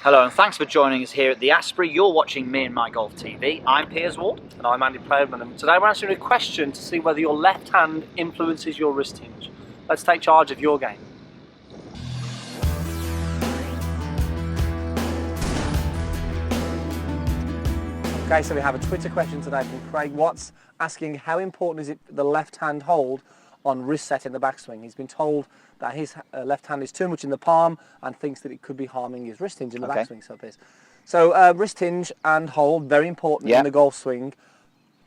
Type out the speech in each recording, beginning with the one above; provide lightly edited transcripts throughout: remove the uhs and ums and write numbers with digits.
Hello and thanks for joining us here at the Asprey. You're watching Meandmygolf TV. I'm Piers Ward. And I'm Andy Plowman, and today we're answering a question to see whether your left hand influences your wrist hinge. Let's take charge of your game. Okay, so we have a Twitter question today from Craig Watts asking how important is it the left hand hold on wrist set in the backswing. He's been told that his left hand is too much in the palm and thinks that it could be harming his wrist hinge in the backswing. So wrist hinge and hold, very important in the golf swing.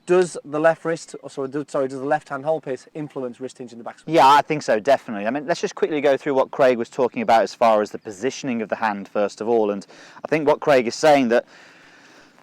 Does the left wrist, does the left hand hold piece influence wrist hinge in the backswing? Yeah, I think so, definitely. I mean, let's just quickly go through what Craig was talking about as far as the positioning of the hand first of all. And I think what Craig is saying that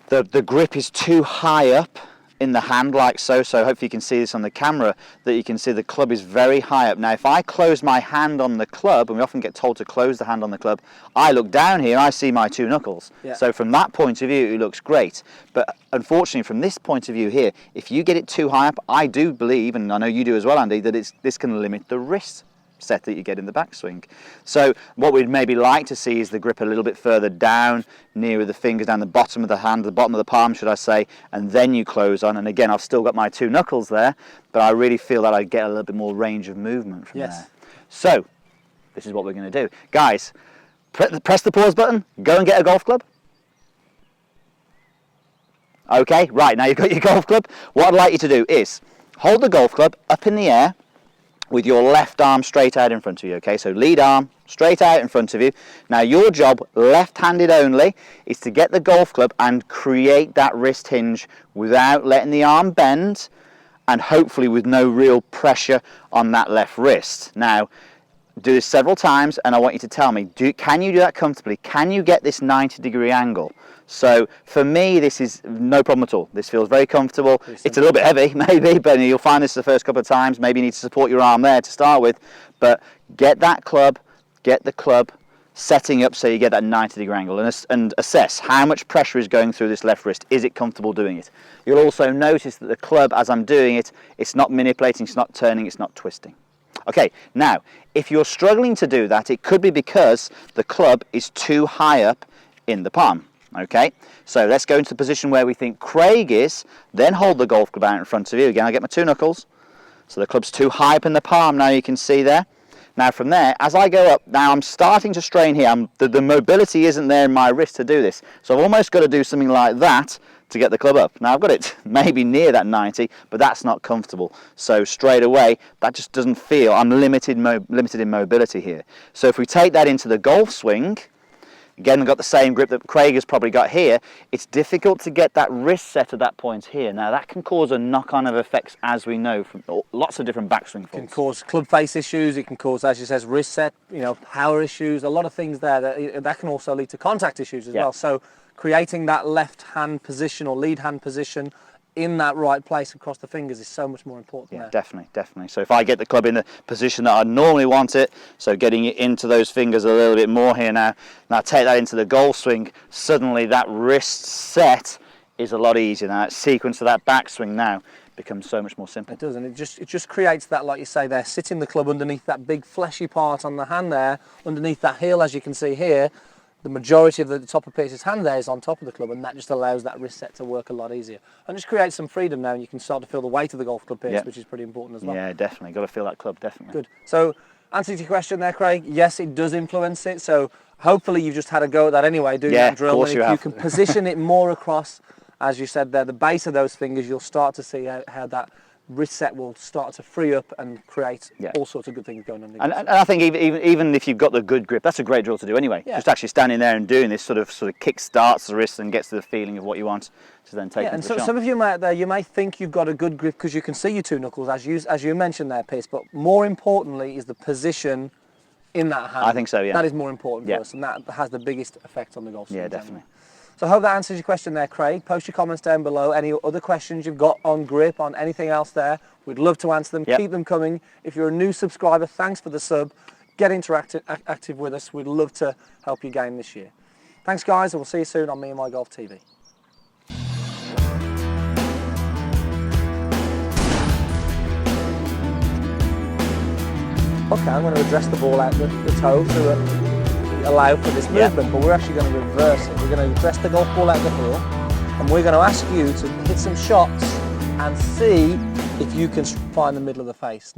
the grip is too high up in the hand, like so hopefully you can see this on the camera, that you can see the club is very high up. Now if I close my hand on the club, and we often get told to close the hand on the club, I look down here, I see my two knuckles. So from that point of view it looks great, but unfortunately from this point of view here, if you get it too high up, I do believe, and I know you do as well Andy, that this can limit the wrist set that you get in the backswing. So what we'd maybe like to see is the grip a little bit further down, nearer the fingers, down the bottom of the hand, the bottom of the palm should I say, and then you close on. And again, I've still got my two knuckles there, but I really feel that I get a little bit more range of movement from there. So this is what we're going to do. Guys, press the pause button, go and get a golf club. Okay, right, now you've got your golf club. What I'd like you to do is hold the golf club up in the air with your left arm straight out in front of you, okay? So lead arm straight out in front of you. Now your job, left-handed only, is to get the golf club and create that wrist hinge without letting the arm bend, and hopefully with no real pressure on that left wrist. Now, do this several times and I want you to tell me, can you do that comfortably? Can you get this 90-degree angle? So for me, this is no problem at all. This feels very comfortable. It's a little bit heavy, maybe, but you'll find this the first couple of times. Maybe you need to support your arm there to start with. But get that club, get the club setting up so you get that 90-degree angle, and assess how much pressure is going through this left wrist. Is it comfortable doing it? You'll also notice that the club, as I'm doing it, it's not manipulating, it's not turning, it's not twisting. Okay, now, if you're struggling to do that, it could be because the club is too high up in the palm. Okay, so let's go into the position where we think Craig is, then hold the golf club out in front of you. Again, I get my two knuckles, so the club's too high up in the palm, now you can see there. Now from there, as I go up, now I'm starting to strain here. The mobility isn't there in my wrist to do this, so I've almost got to do something like that to get the club up. Now I've got it maybe near that 90, but that's not comfortable. So straight away, that just doesn't feel, I'm limited in mobility here. So if we take that into the golf swing, again, we've got the same grip that Craig has probably got here. It's difficult to get that wrist set at that point here. Now that can cause a knock-on of effects, as we know, from lots of different backswing faults. It can cause club face issues, it can cause, as you says, wrist set, power issues, a lot of things there. That can also lead to contact issues as well. So creating that left hand position or lead hand position in that right place across the fingers is so much more important. Yeah, definitely. So if I get the club in the position that I normally want it, so getting it into those fingers a little bit more here now, and I take that into the golf swing, suddenly that wrist set is a lot easier. Now that sequence of that backswing now becomes so much more simple. It does, and it just creates that, like you say there, sitting the club underneath that big fleshy part on the hand there, underneath that heel, as you can see here. The majority of the top of Pierce's hand there is on top of the club, and that just allows that wrist set to work a lot easier. And just creates some freedom now, and you can start to feel the weight of the golf club, Pierce, which is pretty important as well. Yeah, definitely. Got to feel that club, definitely. Good. So, answer to your question there, Craig, yes, it does influence it. So, hopefully you've just had a go at that anyway, doing that drill. Of course and if you can position it more across, as you said there, the base of those fingers, you'll start to see how that wrist set will start to free up and create all sorts of good things going on. And I think even if you've got the good grip, that's a great drill to do anyway. Just actually standing there and doing this sort of kick starts the wrist and gets to the feeling of what you want to then take. And so some of you may think you've got a good grip because you can see your two knuckles, as you mentioned there, Pierce. But more importantly is the position in that hand. I think so. Yeah. That is more important for us, and that has the biggest effect on the golf swing. Yeah, definitely. So I hope that answers your question there, Craig. Post your comments down below. Any other questions you've got on grip, on anything else there, we'd love to answer them. Keep them coming. If you're a new subscriber, thanks for the sub. Get active with us. We'd love to help you game this year. Thanks, guys, and we'll see you soon on Meandmygolf TV. Okay, I'm going to address the ball out the toe. So allow for this movement, but we're actually going to reverse it. We're going to press the golf ball out the hill, and we're going to ask you to hit some shots and see if you can find the middle of the face.